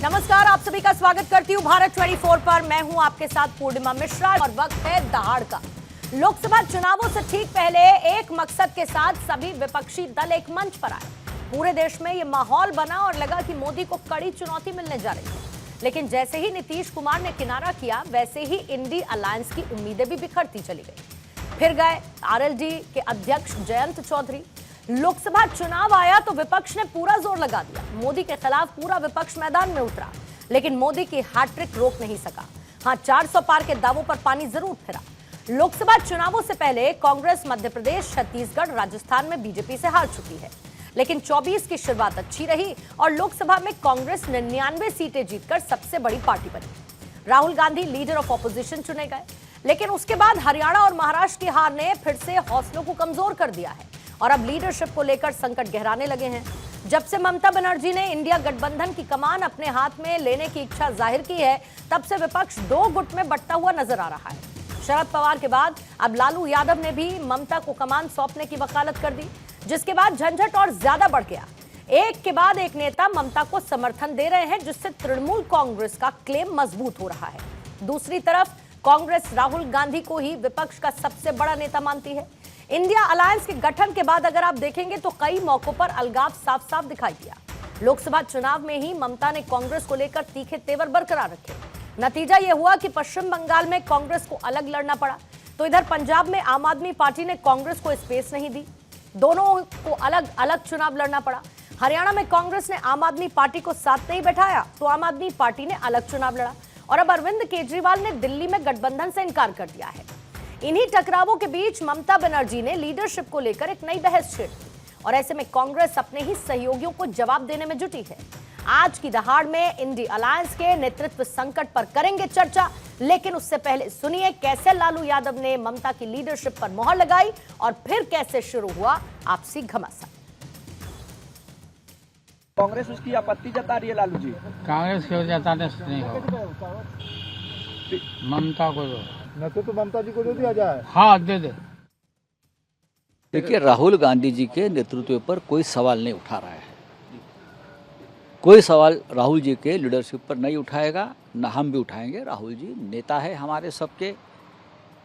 नमस्कार, आप सभी का स्वागत करती हूँ भारत 24 पर। मैं हूँ आपके साथ पूर्णिमा मिश्रा और वक्त है दहाड़ का। लोकसभा चुनावों से ठीक पहले एक मकसद के साथ सभी विपक्षी दल एक मंच पर आए। पूरे देश में ये माहौल बना और लगा कि मोदी को कड़ी चुनौती मिलने जा रही है। लेकिन जैसे ही नीतीश कुमार ने किनारा किया, वैसे ही इंडी अलायंस की उम्मीदें भी बिखरती चली गई। फिर गए आरएलडी के अध्यक्ष जयंत चौधरी। लोकसभा चुनाव आया तो विपक्ष ने पूरा जोर लगा दिया। मोदी के खिलाफ पूरा विपक्ष मैदान में उतरा, लेकिन मोदी की हैट्रिक रोक नहीं सका। हाँ, 400 पार के दावों पर पानी जरूर फिरा। लोकसभा चुनावों से पहले कांग्रेस मध्य प्रदेश, छत्तीसगढ़, राजस्थान में बीजेपी से हार चुकी है, लेकिन 24 की शुरुआत अच्छी रही और लोकसभा में कांग्रेस 99 सीटें जीतकर सबसे बड़ी पार्टी बनी। Rahul Gandhi leader of opposition चुने गए, लेकिन उसके बाद हरियाणा और महाराष्ट्र की हार ने फिर से हौसलों को कमजोर कर दिया है और अब लीडरशिप को लेकर संकट गहराने लगे हैं। जब से ममता बनर्जी ने इंडिया गठबंधन की कमान अपने हाथ में लेने की इच्छा जाहिर की है, तब से विपक्ष दो गुट में बंटता हुआ नजर आ रहा है। शरद पवार के बाद अब लालू यादव ने भी ममता को कमान सौंपने की वकालत कर दी, जिसके बाद झंझट और ज्यादा बढ़ गया। एक के बाद एक नेता ममता को समर्थन दे रहे हैं, जिससे तृणमूल कांग्रेस का क्लेम मजबूत हो रहा है। दूसरी तरफ कांग्रेस राहुल गांधी को ही विपक्ष का सबसे बड़ा नेता मानती है। इंडिया अलायंस के गठन के बाद अगर आप देखेंगे तो कई मौकों पर अलगाव साफ साफ दिखाई दिया। लोकसभा चुनाव में ही ममता ने कांग्रेस को लेकर तीखे तेवर बरकरार रखे। नतीजा यह हुआ कि पश्चिम बंगाल में कांग्रेस को अलग लड़ना पड़ा, तो इधर पंजाब में आम आदमी पार्टी ने कांग्रेस को स्पेस नहीं दी, दोनों को अलग अलग चुनाव लड़ना पड़ा। हरियाणा में कांग्रेस ने आम आदमी पार्टी को साथ नहीं बैठाया, तो आम आदमी पार्टी ने अलग चुनाव लड़ा और अब अरविंद केजरीवाल ने दिल्ली में गठबंधन से इनकार कर दिया है। इन्हीं टकरावों के बीच ममता बनर्जी ने लीडरशिप को लेकर एक नई बहस छेड़ी और ऐसे में कांग्रेस अपने ही सहयोगियों को जवाब देने में जुटी है। आज की दहाड़ में इंडी अलायंस के नेतृत्व संकट पर करेंगे चर्चा, लेकिन उससे पहले सुनिए कैसे लालू यादव ने ममता की लीडरशिप पर मोहर लगाई और फिर कैसे शुरू हुआ आपसी घमासान। कांग्रेस उसकी आपत्ति जता रही है लालू जी। कांग्रेस क्यों जताने से नहीं होगा, ममता को दो न तो ममता जी को दे दिया जाए। हाँ दे दे। देखिए, राहुल गांधी जी के नेतृत्व पर कोई सवाल नहीं उठा रहा है। कोई सवाल राहुल जी के लीडरशिप पर नहीं उठाएगा, ना हम भी उठाएंगे। राहुल जी नेता है हमारे सबके,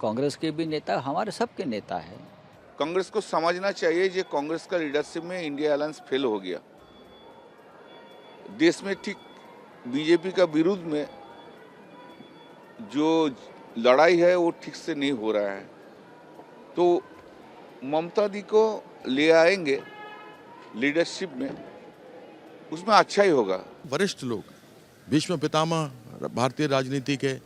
कांग्रेस के भी नेता, हमारे सबके नेता है। कांग्रेस को समझना चाहिए कि कांग्रेस का लीडरशिप में इंडिया अलायंस फेल हो गया। देश में ठीक बीजेपी का विरुद्ध में जो लड़ाई है वो ठीक से नहीं हो रहा है, तो ममता दी को ले आएंगे लीडरशिप में, उसमें अच्छा ही होगा। वरिष्ठ लोग, भीष्म पितामह भारतीय राजनीति के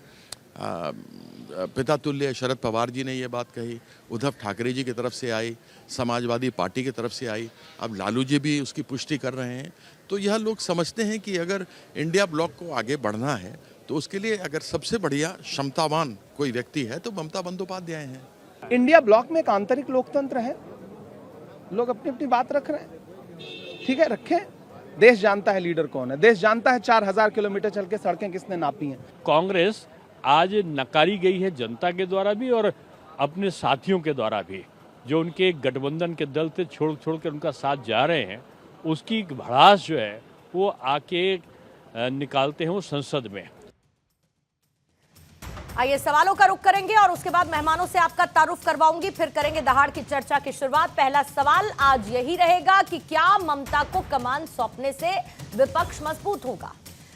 पिता तुल्य शरद पवार जी ने ये बात कही, उद्धव ठाकरे जी की तरफ से आई, समाजवादी पार्टी की तरफ से आई, अब लालू जी भी उसकी पुष्टि कर रहे हैं। तो यह लोग समझते हैं कि अगर इंडिया ब्लॉक को आगे बढ़ना है तो उसके लिए अगर सबसे बढ़िया क्षमतावान कोई व्यक्ति है तो ममता बंदोपाध्याय हैं। इंडिया ब्लॉक में एक आंतरिक लोकतंत्र है, लोग अपनी अपनी बात रख रहे हैं, ठीक है, रखें। देश जानता है लीडर कौन है, देश जानता है 4000 किलोमीटर चल के सड़कें किसने नापी हैं। कांग्रेस आज नकारी गई है जनता के द्वारा भी और अपने साथियों के द्वारा भी, जो उनके गठबंधन के दल से छोड़ कर उनका साथ जा रहे हैं, उसकी भड़ास जो है वो आके निकालते हैं वो संसद में। आइए सवालों का रुख करेंगे और उसके बाद मेहमानों से आपका तारुफ करवाऊंगी, फिर करेंगे दहाड़ की चर्चा की शुरुआत। पहला सवाल आज यही रहेगा कि क्या ममता को कमान सौंपने से विपक्ष मजबूत होगा।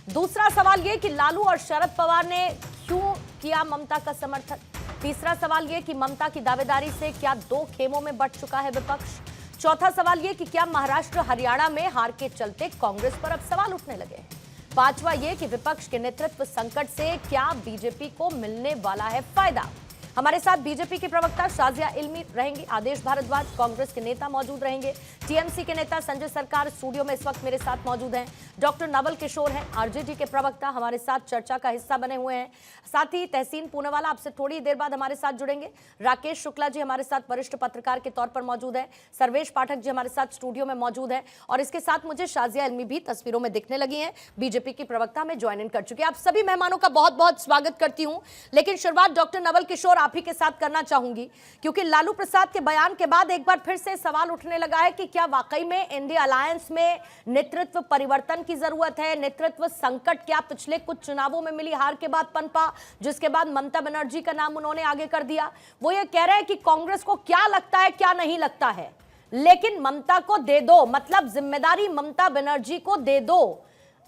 दूसरा सवाल यह कि लालू और शरद पवार ने क्यों किया ममता का समर्थन। तीसरा सवाल यह कि ममता की दावेदारी से क्या दो खेमों में बंट चुका है विपक्ष। चौथा सवाल यह कि क्या महाराष्ट्र हरियाणा में हार के चलते कांग्रेस पर अब सवाल उठने लगे हैं। पांचवा यह कि विपक्ष के नेतृत्व संकट से क्या बीजेपी को मिलने वाला है फायदा। हमारे साथ बीजेपी के प्रवक्ता शाजिया इल्मी रहेंगी, आदेश भारद्वाज कांग्रेस के नेता मौजूद रहेंगे, टीएमसी के नेता संजय सरकार स्टूडियो में इस वक्त मेरे साथ मौजूद हैं, डॉक्टर नवल किशोर हैं आरजेडी के प्रवक्ता हमारे साथ चर्चा का हिस्सा बने हुए हैं, साथ ही तहसीन पूनावाला आपसे थोड़ी देर बाद हमारे साथ जुड़ेंगे, राकेश शुक्ला जी हमारे साथ वरिष्ठ पत्रकार के तौर पर मौजूद है, सर्वेश पाठक जी हमारे साथ स्टूडियो में मौजूद है और इसके साथ मुझे शाजिया इल्मी भी तस्वीरों में दिखने लगी हैं, बीजेपी की प्रवक्ता में ज्वाइन इन कर चुकी है। आप सभी मेहमानों का बहुत बहुत स्वागत करती हूं, लेकिन शुरुआत डॉक्टर नवल किशोर आप ही के साथ करना चाहूंगी, क्योंकि लालू प्रसाद के बयान के बाद एक बार फिर से सवाल उठने लगा है कि क्या वाकई में इंडिया अलायंस में नेतृत्व परिवर्तन की जरूरत है। नेतृत्व संकट क्या पिछले कुछ चुनावों में मिली हार के बाद पनपा, जिसके बाद ममता बनर्जी का नाम उन्होंने आगे कर दिया। वो ये कह रहे हैं कि कांग्रेस को क्या लगता है क्या नहीं लगता है, लेकिन ममता को दे दो, मतलब जिम्मेदारी ममता बनर्जी को दे दो।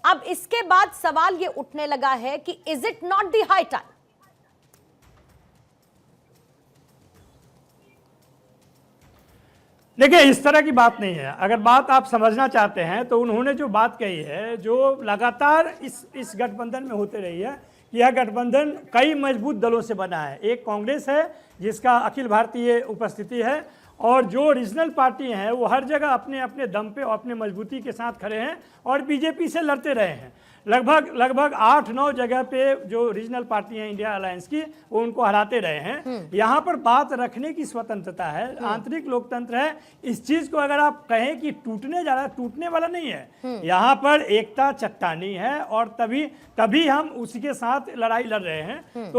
अब इसके बाद सवाल ये उठने लगा है कि is it not the high time? देखिए, इस तरह की बात नहीं है। अगर बात आप समझना चाहते हैं तो उन्होंने जो बात कही है, जो लगातार इस गठबंधन में होते रही है, यह गठबंधन कई मजबूत दलों से बना है। एक कांग्रेस है जिसका अखिल भारतीय उपस्थिति है, और जो रीजनल पार्टी हैं वो हर जगह अपने अपने दम पे और अपने मजबूती के साथ खड़े हैं और बीजेपी से लड़ते रहे हैं। लगभग 8-9 जगह पे जो रीजनल पार्टी हैं इंडिया अलायंस की, वो उनको हराते रहे हैं। यहाँ पर बात रखने की स्वतंत्रता है, आंतरिक लोकतंत्र है। इस चीज को अगर आप कहें कि टूटने जा रहा है, टूटने वाला नहीं है। यहाँ पर एकता चट्टानी है और तभी हम उसी के साथ लड़ाई लड़ रहे हैं।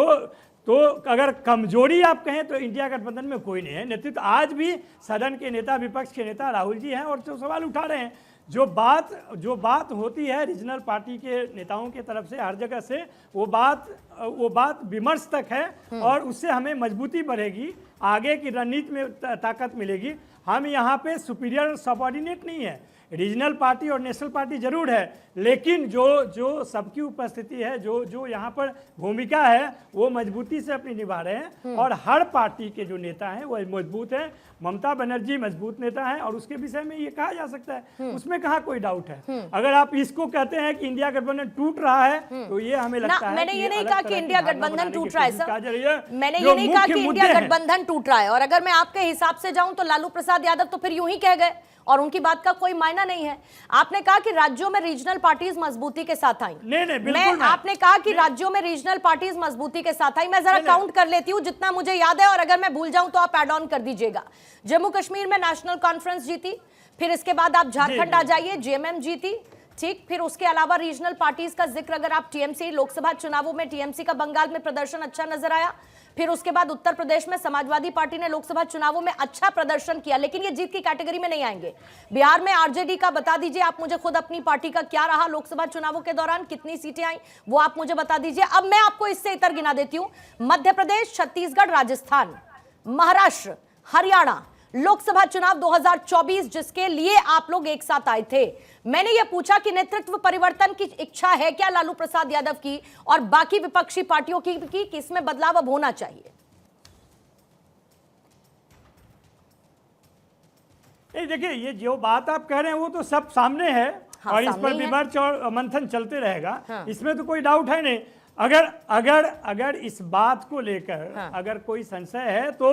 तो अगर कमजोरी आप कहें तो इंडिया गठबंधन में कोई नहीं है। नेतृत्व आज भी सदन के नेता, विपक्ष के नेता राहुल जी हैं और जो सवाल उठा रहे हैं, जो बात होती है रीजनल पार्टी के नेताओं की तरफ से हर जगह से, वो बात विमर्श तक है और उससे हमें मजबूती बढ़ेगी, आगे की रणनीति में ताकत मिलेगी। हम यहाँ पे सुपीरियर और सबऑर्डिनेट नहीं है। रीजनल पार्टी और नेशनल पार्टी जरूर है, लेकिन जो सबकी उपस्थिति है, जो यहाँ पर भूमिका है, वो मजबूती से अपनी निभा रहे हैं। और हर पार्टी के जो नेता हैं वो मजबूत हैं। ममता बनर्जी मजबूत नेता है और उसके विषय में ये कहा जा सकता है, उसमें कहाँ कोई डाउट है। अगर आप इसको कहते हैं कि इंडिया गठबंधन टूट रहा है, तो ये हमें लगता है मैंने ये नहीं कहा कि इंडिया गठबंधन टूट रहा है सर, मैंने ये नहीं कहा कि इंडिया गठबंधन टूट रहा है। और अगर मैं आपके हिसाब से जाऊं तो लालू प्रसाद यादव तो फिर यूं ही कह गए और उनकी बात का कोई मायना नहीं है। आपने कहा कि राज्यों में रीजनल पार्टीज मजबूती के साथ आई। आपने कहा कि राज्यों में रीजनल पार्टीज मजबूती के साथ आई। मैं जरा काउंट कर लेती हूं जितना मुझे याद है, और अगर मैं भूल जाऊं तो आप ऐड ऑन कर दीजिएगा। जम्मू कश्मीर में नेशनल कॉन्फ्रेंस जीती, फिर इसके बाद आप झारखंड आ जाइए, जेएमएम जीती, ठीक। फिर उसके अलावा रीजनल पार्टीज का जिक्र अगर आप टीएमसी, लोकसभा चुनावों में टीएमसी का बंगाल में प्रदर्शन अच्छा नजर आया। फिर उसके बाद उत्तर प्रदेश में समाजवादी पार्टी ने लोकसभा चुनावों में अच्छा प्रदर्शन किया, लेकिन ये जीत की कैटेगरी में नहीं आएंगे। बिहार में आरजेडी का बता दीजिए आप मुझे खुद, अपनी पार्टी का क्या रहा लोकसभा चुनावों के दौरान, कितनी सीटें आई वो आप मुझे बता दीजिए। अब मैं आपको इससे इतर गिना देती हूं। मध्य प्रदेश, छत्तीसगढ़, राजस्थान, महाराष्ट्र, हरियाणा, लोकसभा चुनाव 2024 जिसके लिए आप लोग एक साथ आए थे। मैंने यह पूछा कि नेतृत्व परिवर्तन की इच्छा है क्या लालू प्रसाद यादव की और बाकी विपक्षी पार्टियों की कि इसमें बदलाव अब होना चाहिए? देखिए, ये जो बात आप कह रहे हैं वो तो सब सामने है। हाँ, और इस पर विमर्श और मंथन चलते रहेगा। हाँ। इसमें तो कोई डाउट है नहीं। अगर इस बात को लेकर अगर कोई संशय है तो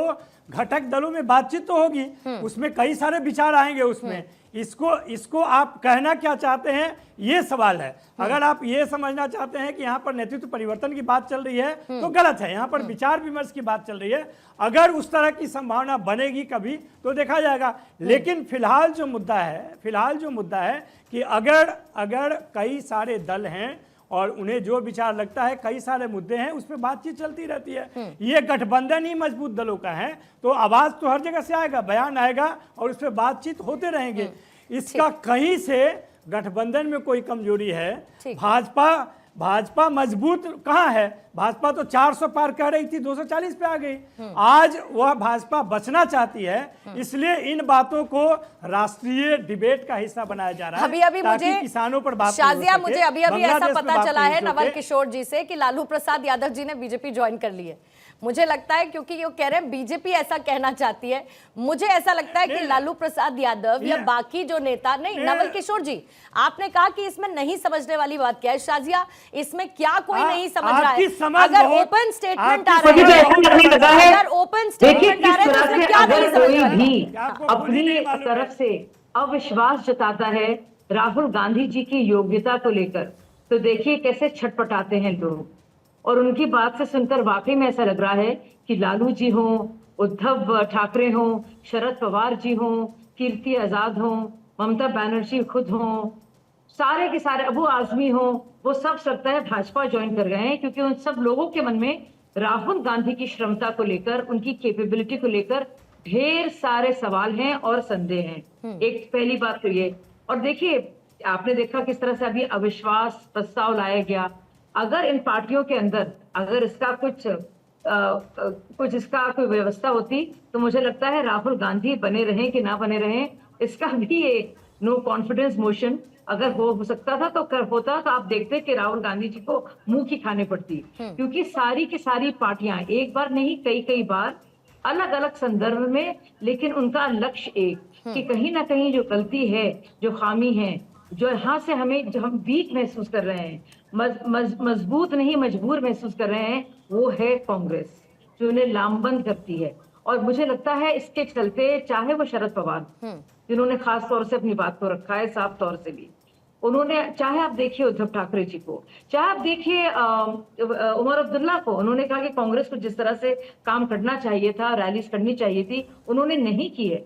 घटक दलों में बातचीत तो होगी, उसमें कई सारे विचार आएंगे। उसमें इसको आप कहना क्या चाहते हैं, ये सवाल है। अगर आप ये समझना चाहते हैं कि यहाँ पर नेतृत्व परिवर्तन की बात चल रही है तो गलत है। यहाँ पर विचार विमर्श की बात चल रही है। अगर उस तरह की संभावना बनेगी कभी तो देखा जाएगा। लेकिन फिलहाल जो मुद्दा है कि अगर कई सारे दल हैं और उन्हें जो विचार लगता है, कई सारे मुद्दे हैं, उस पर बातचीत चलती रहती है। ये गठबंधन ही मजबूत दलों का है, तो आवाज तो हर जगह से आएगा, बयान आएगा और उस पर बातचीत होते रहेंगे। इसका कहीं से गठबंधन में कोई कमजोरी है। भाजपा मजबूत कहाँ है? भाजपा तो 400 पार कर रही थी, 240 पे आ गई। आज वह भाजपा बचना चाहती है, इसलिए इन बातों को राष्ट्रीय डिबेट का हिस्सा बनाया जा रहा है। अभी मुझे किसानों पर बात, शाजिया, मुझे अभी ऐसा पता चला है नवल किशोर जी से कि लालू प्रसाद यादव जी ने बीजेपी ज्वाइन कर ली है। मुझे लगता है क्योंकि वो कह रहे हैं बीजेपी ऐसा कहना चाहती है, मुझे ऐसा लगता है कि लालू प्रसाद यादव या बाकी जो नेता नहीं। नवल किशोर जी, आपने कहा कि इसमें नहीं समझने वाली बात क्या है। शाजिया, इसमें क्या कोई नहीं समझ रहा है? अगर ओपन स्टेटमेंट आ रहा है, अगर ओपन स्टेटमेंट आ रहा है तो इसमें क्या नहीं समझ रहा है? अपनी तरफ से अविश्वास जताता है राहुल गांधी जी की योग्यता को लेकर, तो देखिए कैसे छटपटाते हैं लोग। और उनकी बात से सुनकर वाकई में ऐसा लग रहा है कि लालू जी हों, उद्धव ठाकरे हों, शरद पवार जी हों, कीर्ति आजाद हों, ममता बनर्जी खुद हों, सारे के सारे अबू आजमी हों, वो सब लगता है भाजपा ज्वाइन कर गए हैं, क्योंकि उन सब लोगों के मन में राहुल गांधी की क्षमता को लेकर, उनकी कैपेबिलिटी को लेकर ढेर सारे सवाल हैं और संदेह हैं। एक पहली बात तो ये, और देखिए आपने देखा किस तरह से अभी अविश्वास प्रस्ताव लाया गया। अगर इन पार्टियों के अंदर अगर इसका कुछ इसका कोई व्यवस्था होती तो मुझे लगता है राहुल गांधी बने रहें कि ना बने रहें, इसका भी एक नो कॉन्फिडेंस मोशन अगर हो सकता था तो होता, तो आप देखते कि राहुल गांधी जी को मुंह की खाने पड़ती, क्योंकि सारी की सारी पार्टियां एक बार नहीं कई बार अलग अलग संदर्भ में, लेकिन उनका लक्ष्य एक कि कहीं ना कहीं जो गलती है, जो खामी है, जो यहाँ से जो हम वीक महसूस कर रहे हैं, मजबूत नहीं मजबूर महसूस कर रहे हैं, वो है कांग्रेस जो उन्हें लामबंद करती है। और मुझे लगता है इसके चलते चाहे वो शरद पवार जिन्होंने खास तौर से अपनी बात को रखा है साफ तौर से भी, उन्होंने, चाहे आप देखिए उद्धव ठाकरे जी को, चाहे आप देखिए उमर अब्दुल्ला को, उन्होंने कहा कि कांग्रेस को जिस तरह से काम करना चाहिए था, रैलीज करनी चाहिए थी, उन्होंने नहीं की है।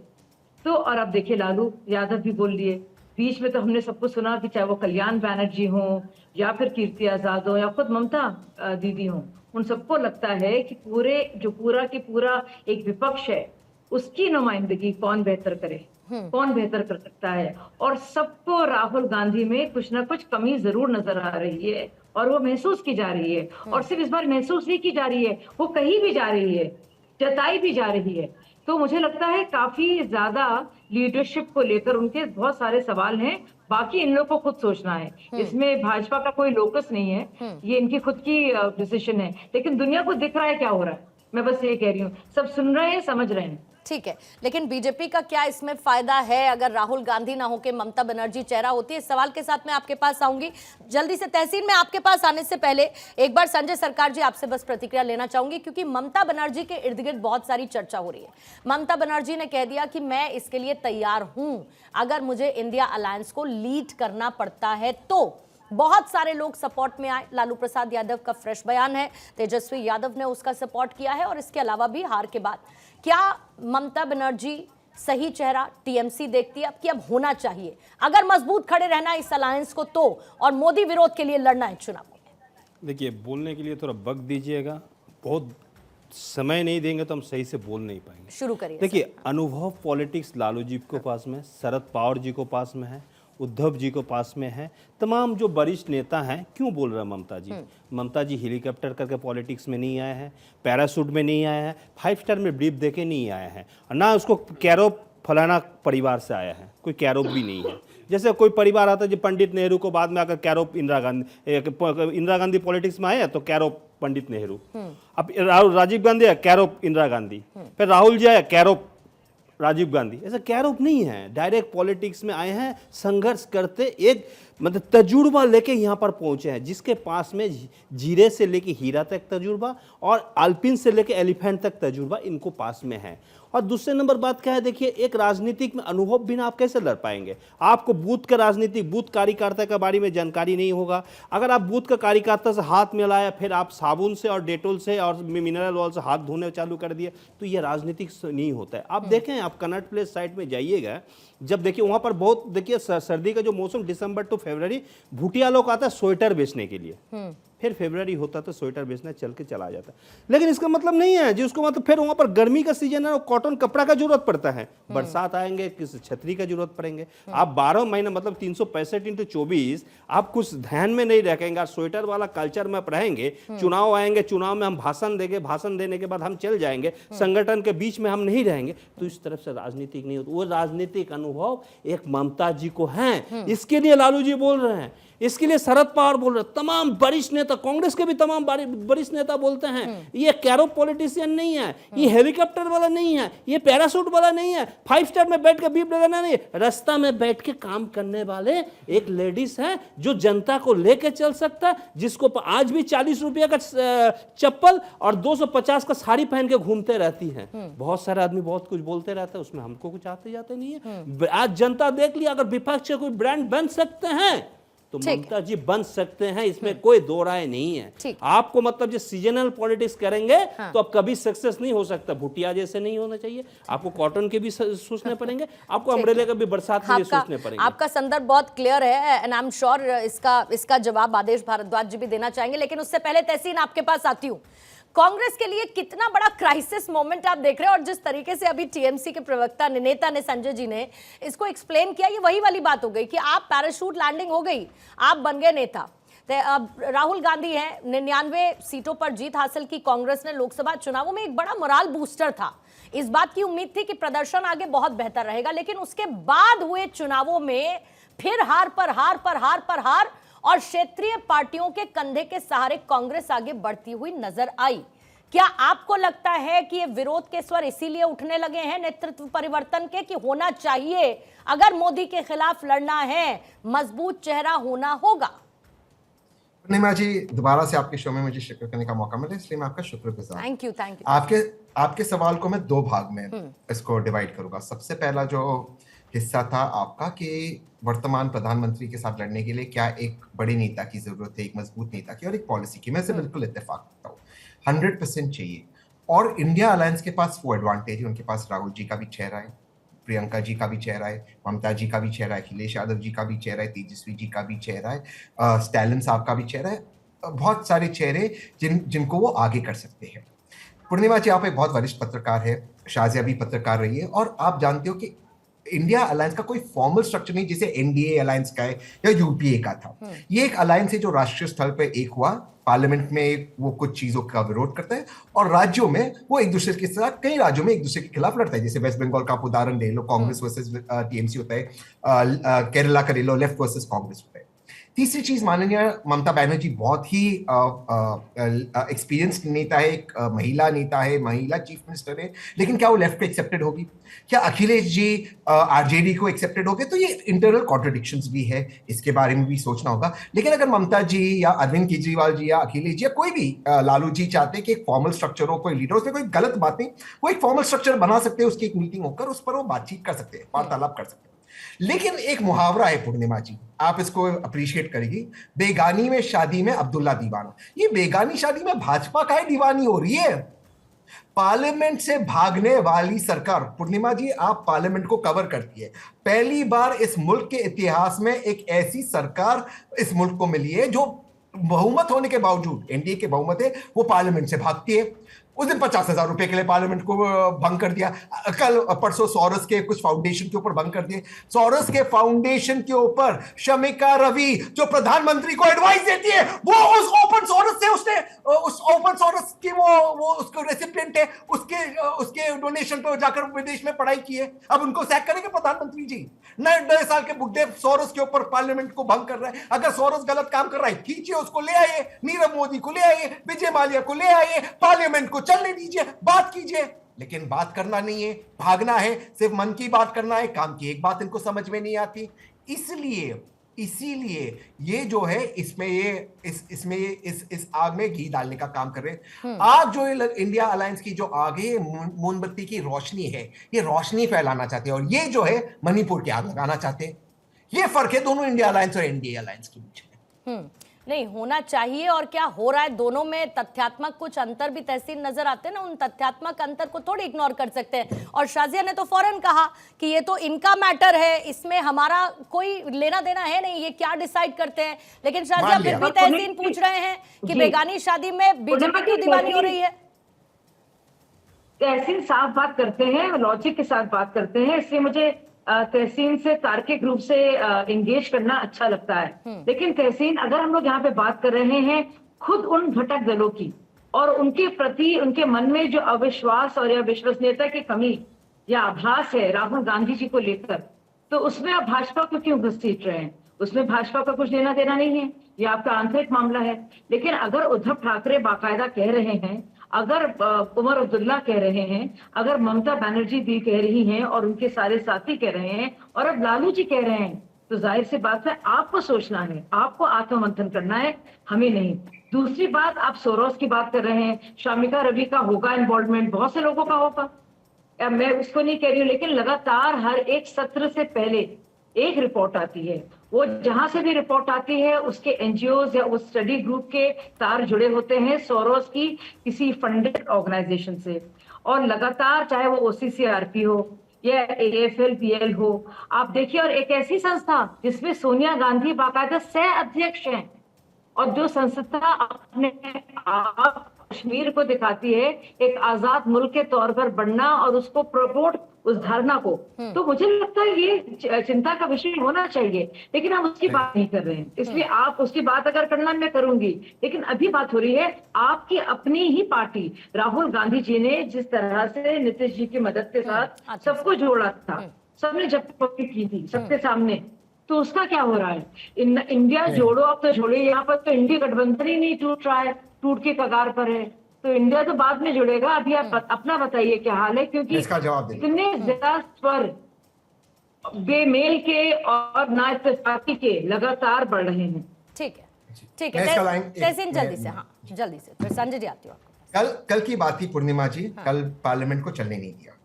तो और आप देखिए लालू यादव भी बोल लिए, बीच में तो हमने सबको सुना कि चाहे वो कल्याण बैनर्जी हो या फिर कीर्ति आजाद हो या खुद ममता दीदी हो, उन सबको लगता है कि पूरा एक विपक्ष है उसकी नुमाइंदगी कौन बेहतर करे, कौन बेहतर कर सकता है। और सबको राहुल गांधी में कुछ ना कुछ कमी जरूर नजर आ रही है और वो महसूस की जा रही है। और सिर्फ इस बार महसूस नहीं की जा रही है, वो कही भी जा रही है, जताई भी जा रही है। तो मुझे लगता है काफी ज्यादा लीडरशिप को लेकर उनके बहुत सारे सवाल हैं, बाकी इन लोगों को खुद सोचना है। इसमें भाजपा का कोई लोकस नहीं है, ये इनकी खुद की डिसीजन है, लेकिन दुनिया को दिख रहा है क्या हो रहा है। मैं बस ये कह रही हूँ, सब सुन रहे हैं, समझ रहे हैं। ठीक है, लेकिन बीजेपी का क्या इसमें फायदा है अगर राहुल गांधी ना होके ममता बनर्जी चेहरा होती है? इस सवाल के साथ मैं आपके पास आऊंगी जल्दी से। तहसीन में आपके पास आने से पहले एक बार संजय सरकार जी आपसे बस प्रतिक्रिया लेना चाहूंगी, क्योंकि ममता बनर्जी के इर्द गिर्द बहुत सारी चर्चा हो रही है। ममता बनर्जी ने कह दिया कि मैं इसके लिए तैयार हूं, अगर मुझे इंडिया अलायंस को लीड करना पड़ता है तो। बहुत सारे लोग सपोर्ट में आए। लालू प्रसाद यादव का फ्रेश बयान है, तेजस्वी यादव ने उसका सपोर्ट किया है, और इसके अलावा भी हार के बाद क्या ममता बनर्जी सही चेहरा टीएमसी देखती है अब कि अब होना चाहिए, अगर मजबूत खड़े रहना इस अलायंस को तो, और मोदी विरोध के लिए लड़ना है चुनाव में? देखिए, बोलने के लिए थोड़ा वक्त दीजिएगा, बहुत समय नहीं देंगे तो हम सही से बोल नहीं पाएंगे। शुरू करिए। देखिए, अनुभव पॉलिटिक्स लालू जी के पास में, शरद पवार जी को पास में है, उद्धव जी को पास में है, तमाम जो वरिष्ठ नेता हैं। क्यों बोल रहे हैं ममता जी? ममता जी हेलीकॉप्टर करके पॉलिटिक्स में नहीं आए हैं, पैरासूट में नहीं आए हैं, 5 स्टार में ब्रीफ देके नहीं आए हैं, और ना उसको कैरोप फलाना परिवार से आया है, कोई कैरोप भी नहीं है। जैसे कोई परिवार आता है जो पंडित नेहरू को बाद में आकर कैरोप इंदिरा गांधी पॉलिटिक्स में आए तो कैरोप पंडित नेहरू, अब राजीव गांधी है कैरोप इंदिरा गांधी, फिर राहुल जी आया कैरोप राजीव गांधी। ऐसा कैरोप नहीं है, डायरेक्ट पॉलिटिक्स में आए हैं, संघर्ष करते एक मतलब तजुर्बा लेके यहाँ पर पहुंचे हैं, जिसके पास में जीरे से लेके हीरा तक तजुर्बा और अल्पिन से लेके एलिफेंट तक तजुर्बा इनको पास में है। और दूसरे नंबर बात क्या है, देखिए, एक राजनीतिक में अनुभव बिना आप कैसे लड़ पाएंगे? आपको बूथ का राजनीतिक, बूथ कार्यकर्ता के बारे में जानकारी नहीं होगा। अगर आप बूथ का कार्यकर्ता से हाथ मिलाया, फिर आप साबुन से और डेटोल से और मिनरल ऑयल से हाथ धोने चालू कर दिए, तो ये राजनीतिक नहीं होता है। आप देखें, आप कनॉट प्लेस साइड में जाइएगा, जब देखिए वहाँ पर बहुत, देखिए सर्दी का जो मौसम दिसंबर टू फरवरी, भूटिया लोग आता है स्वेटर बेचने के लिए, फिर फरवरी होता तो स्वेटर बेचना चल के चला जाता। लेकिन इसका मतलब नहीं है जिसको मतलब फिर वहाँ पर गर्मी का सीजन है, कॉटन कपड़ा का जरूरत पड़ता है, बरसात आएंगे किस छतरी का जरूरत पड़ेंगे। आप 12 महीना मतलब 365x24 आप कुछ ध्यान में नहीं रखेंगे, स्वेटर वाला कल्चर में रहेंगे, चुनाव आएंगे, चुनाव में हम भाषण देंगे, भाषण देने के बाद हम चल जाएंगे, संगठन के बीच में हम नहीं रहेंगे, तो इस तरफ से राजनीतिक नहीं होता। वो राजनीतिक अनुभव एक ममता जी को है, इसके लिए लालू जी बोल रहे हैं, इसके लिए शरद पवार बोल रहे हैं, तमाम वरिष्ठ नेता, कांग्रेस के भी तमाम वरिष्ठ नेता बोलते हैं, ये कैरोप पॉलिटिशियन नहीं है, ये हेलीकॉप्टर वाला नहीं है, ये पैरासूट वाला नहीं है, 5 स्टार में बैठ के बीप लगाना नहीं, रास्ता में बैठ के काम करने वाले एक लेडीज है जो जनता को लेके चल सकता है, जिसको आज भी 40 रुपये का चप्पल और 250 का साड़ी पहन के घूमते रहती हैं। बहुत सारे आदमी बहुत कुछ बोलते रहते हैं, उसमें हमको कुछ आते जाते नहीं है। आज जनता देख लिया, अगर विपक्ष के कोई ब्रांड बन सकते हैं तो ममता जी बन सकते हैं, इसमें कोई दो राय नहीं है। आपको मतलब जो सीजनल पॉलिटिक्स करेंगे तो अब कभी सक्सेस नहीं हो सकता। भुटिया जैसे नहीं होना चाहिए, आपको कॉटन के भी सोचने पड़ेंगे, आपको अम्ब्रेला का भी बरसात के लिए सोचने पड़ेंगे। आपका संदर्भ बहुत क्लियर है एंड आई एम श्योर इसका जवाब आदेश भारद्वाज जी भी देना चाहेंगे, लेकिन उससे पहले तहसीन आपके पास आती हूँ। कांग्रेस के लिए कितना बड़ा क्राइसिस मोमेंट आप देख रहे हैं। और जिस तरीके से अभी टीएमसी के प्रवक्ता नेता ने, संजय जी ने इसको एक्सप्लेन किया, ये वही वाली बात हो गई कि आप पैराशूट लैंडिंग हो गई, आप बन गए नेता। अब राहुल गांधी हैं, 99 सीटों पर जीत हासिल की कांग्रेस ने लोकसभा चुनावों में, एक बड़ा मोराल बूस्टर था। इस बात की उम्मीद थी कि प्रदर्शन आगे बहुत बेहतर रहेगा, लेकिन उसके बाद हुए चुनावों में फिर हार पर हार पर हार पर हार, और क्षेत्रीय पार्टियों के कंधे के सहारे कांग्रेस आगे बढ़ती हुई नजर आई। क्या आपको लगता है कि ये विरोध के स्वर इसीलिए उठने लगे हैं नेतृत्व परिवर्तन के, कि होना चाहिए, अगर मोदी के खिलाफ लड़ना है, मजबूत चेहरा होना होगा? पूर्णिमा जी, दोबारा से आपके शो में मुझे शिरकत करने का मौका मिला, इसलिए मैं आपका शुक्रगुजार। Thank you. आपके सवाल को मैं दो भाग में इसको डिवाइड करूंगा। सबसे पहला जो हिस्सा था आपका कि वर्तमान प्रधानमंत्री के साथ लड़ने के लिए क्या एक बड़े नेता की जरूरत है, एक मजबूत नेता की और एक पॉलिसी की, मैं इसे बिल्कुल इत्तेफाक करता हूँ, 100% चाहिए। और इंडिया अलायंस के पास वो एडवांटेज है, उनके पास राहुल जी का भी चेहरा है, प्रियंका जी का भी चेहरा है, ममता जी का भी चेहरा है, अखिलेश यादव जी का भी चेहरा है, तेजस्वी जी का भी चेहरा है, स्टैलिन साहब का भी चेहरा है, बहुत सारे चेहरे जिनको वो आगे कर सकते हैं। पूर्णिमा जी, आप एक बहुत वरिष्ठ पत्रकार है, शाजिया भी पत्रकार रही है, और आप जानते हो कि इंडिया अलायंस का कोई फॉर्मल स्ट्रक्चर नहीं जैसे एनडीए अलायंस का है या यूपीए का था। ये एक अलायंस है जो राष्ट्रीय स्तर पर एक हुआ, पार्लियामेंट में वो कुछ चीजों का विरोध करता है और राज्यों में वो एक दूसरे के साथ, कई राज्यों में एक दूसरे के खिलाफ लड़ता है। जैसे वेस्ट बंगाल का आप उदाहरण ले लो, कांग्रेस वर्सेस टीएमसी होता है, केरला का ले लो, लेफ्ट वर्सेस कांग्रेस होता है। तीसरी चीज, माननीय ममता बनर्जी बहुत ही एक्सपीरियंस्ड नेता है, एक महिला नेता है, महिला चीफ मिनिस्टर है, लेकिन क्या वो लेफ्ट को एक्सेप्टेड होगी? क्या अखिलेश जी आरजेडी को एक्सेप्टेड होगे? तो ये इंटरनल कॉन्ट्रडिक्शंस भी है, इसके बारे में भी सोचना होगा। लेकिन अगर ममता जी या अरविंद केजरीवाल जी या अखिलेश जी या कोई भी लालू जी चाहते हैं कि एक फॉर्मल स्ट्रक्चर हो, कोई लीडर, उसमें कोई गलत बात नहीं, वो एक फॉर्मल स्ट्रक्चर बना सकते हैं, उसकी एक मीटिंग होकर उस पर वो बातचीत कर सकते हैं, वार्तालाप कर सकते हैं। लेकिन एक मुहावरा है पूर्णिमा जी, आप इसको अप्रिशिएट करेगी, बेगानी में शादी में अब्दुल्ला दीवाना। ये बेगानी शादी में भाजपा का ही दीवानी हो रही है। पार्लियामेंट से भागने वाली सरकार, पूर्णिमा जी आप पार्लियामेंट को कवर करती है, पहली बार इस मुल्क के इतिहास में एक ऐसी सरकार इस मुल्क को मिली है जो बहुमत होने के बावजूद, एनडीए के बहुमत है, वो पार्लियामेंट से भागती है। उस दिन 50,000 रुपए के लिए पार्लियामेंट को भंग कर दिया, कल परसों सोरस के कुछ फाउंडेशन के ऊपर भंग कर दिए। सोरस के फाउंडेशन के ऊपर शमिका रवि जो प्रधानमंत्री को एडवाइस देती है, वो उस ओपन सोरस से उसने उस ओपन सोरस की वो उसको रेसिपिएंट है, उसके डोनेशन पर जाकर विदेश में पढ़ाई की है। अब उनको सैक करेंगे प्रधानमंत्री जी? 9 साल के बुड्ढे सोरस के ऊपर पार्लियामेंट को भंग कर रहा है। अगर सोरस गलत काम कर रहा है, खींचिए उसको, ले आइए, नीरव मोदी को ले आइए, विजय माल्या को ले आइए, पार्लियामेंट को चलने दीजिए, बात कीजिए। लेकिन बात करना नहीं है, भागना है, सिर्फ मन की बात करना है, काम की एक बात इनको समझ में नहीं आती। इसीलिए ये जो है इसमें इस आग में घी डालने का काम कर रहे हैं। आग जो इंडिया अलायंस की जो आग है, मोमबत्ती की रोशनी है, ये रोशनी फैलाना चाहते हैं, और ये जो है मणिपुर की आग लगाना चाहते हैं। ये फर्क है दोनों इंडिया अलायंस और एनडीए अलायंस के बीच में। नहीं होना चाहिए और क्या हो रहा है, दोनों में तथ्यात्मक कुछ अंतर भी तहसीन नजर आते हैं ना, उन तथ्यात्मक अंतर को थोड़ी इग्नोर कर सकते हैं। और शाजिया ने तो फौरन कहा कि ये तो इनका मैटर है, इसमें हमारा कोई लेना देना है नहीं, ये क्या डिसाइड करते हैं। लेकिन शाजिया फिर भी तहसीन पूछ रहे हैं कि बेगानी शादी में बीजेपी क्यों दीवानी हो रही है? तहसीन साफ बात करते हैं, लॉजिक के साथ बात करते हैं, इसलिए मुझे तहसीन से तार्किक रूप से एंगेज करना अच्छा लगता है। लेकिन तहसीन, अगर हम लोग यहाँ पे बात कर रहे हैं खुद उन घटक दलों की और उनके प्रति उनके मन में जो अविश्वास और या विश्वसनीयता की कमी या आभास है राहुल गांधी जी को लेकर, तो उसमें आप भाजपा को क्यों घसीट रहे हैं? उसमें भाजपा का कुछ लेना देना नहीं है, ये आपका आंतरिक मामला है। लेकिन अगर उद्धव ठाकरे बाकायदा कह रहे हैं, अगर उमर अब्दुल्ला कह रहे हैं, अगर ममता बनर्जी भी कह रही हैं और उनके सारे साथी कह रहे हैं और अब लालू जी कह रहे हैं, तो जाहिर सी बात है आपको सोचना है, आपको आत्ममंथन करना है, हमें नहीं। दूसरी बात, आप सोरोस की बात कर रहे हैं, शमिका रवि का होगा इन्वॉल्वमेंट, बहुत से लोगों का होगा, मैं उसको नहीं कह रही हूँ, लेकिन लगातार हर एक सत्र से पहले एक रिपोर्ट आती है, वो जहां से भी रिपोर्ट आती है उसके एनजीओज या उस स्टडी ग्रुप के तार जुड़े होते हैं सोरोस की किसी फंडेड ऑर्गेनाइजेशन से। और लगातार चाहे वो ओसीसीआरपी हो या AFL-PL हो, आप देखिए, और एक ऐसी संस्था जिसमें सोनिया गांधी बाकायदा सह अध्यक्ष हैं और जो संस्था अपने आप कश्मीर को दिखाती है एक आजाद मुल्क के तौर पर बनना और उसको प्रपोर्ट उस धारणा को, तो मुझे लगता है ये चिंता का विषय होना चाहिए, लेकिन हम उसकी बात नहीं कर रहे हैं। इसलिए आप उसकी बात अगर करना मैं करूंगी, लेकिन अभी बात हो रही है आपकी अपनी ही पार्टी राहुल गांधी जी ने जिस तरह से नीतीश जी की मदद के साथ सबको जोड़ा था, सबने जब की थी सबके सामने, तो उसका क्या हो रहा है? इंडिया जोड़ो, अब तो जोड़े, यहाँ पर तो इंडिया गठबंधन ही नहीं टूट रहा है, टूट के कगार पर है, तो इंडिया तो बाद में जुड़ेगा। अभी आप अपना बताइए क्या हाल है, क्योंकि इतने ज्यादा स्वर बेमेल के और ना इत्तेफाकी के लगातार बढ़ रहे हैं। ठीक है, तहसीन जल्दी से, हाँ जल्दी से, फिर संजय जी आती हूँ। कल की बात थी पूर्णिमा जी, कल पार्लियामेंट को चलने नहीं दिया।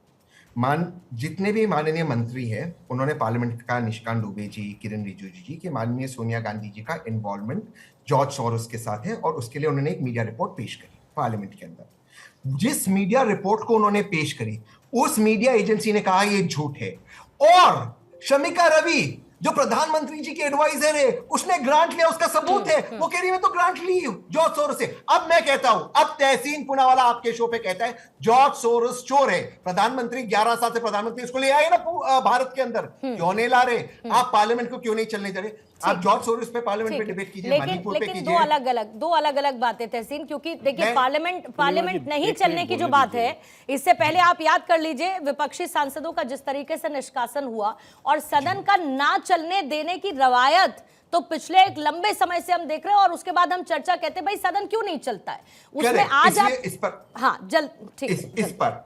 जितने भी माननीय मंत्री हैं उन्होंने पार्लियामेंट का निशिकांत दुबे जी, किरण रिजिजू जी कि माननीय सोनिया गांधी जी का इन्वॉल्वमेंट जॉर्ज सोरोस के साथ है, और उसके लिए उन्होंने एक मीडिया रिपोर्ट पेश करी पार्लियामेंट के अंदर। जिस मीडिया रिपोर्ट को उन्होंने पेश करी, उस मीडिया एजेंसी ने कहा ये झूठ है, और शमिका रवि जो प्रधानमंत्री जी के एडवाइजर है उसने ग्रांट लिया, उसका सबूत है, वो कह रही है तो ग्रांट ली जॉर्ज सोरोस से। अब मैं कहता हूं, अब तहसीन पुनावाला आपके शो पे कहता है जॉर्ज सोरोस चोर है। प्रधानमंत्री 11 साल से प्रधानमंत्री उसको ले आए ना भारत के अंदर, क्यों नहीं ला रहे? आप पार्लियामेंट को क्यों नहीं चलने दे रहे? आप जॉर्ज सोरोस पे पार्लियामेंट पे डिबेट कीजिए, मणिपुर पे कीजिए। दो अलग अलग बातें तहसीन, क्योंकि देखिए पार्लियामेंट नहीं चलने की जो बात है, इससे पहले आप याद कर लीजिए विपक्षी सांसदों का जिस तरीके से निष्कासन हुआ और सदन का ना चलने देने की रवायत तो पिछले एक लंबे समय से हम देख रहे हैं, और उसके बाद हम चर्चा कहते हैं भाई सदन क्यों नहीं चलता है, उसमें आज आप इस पर, हाँ ठीक इस पर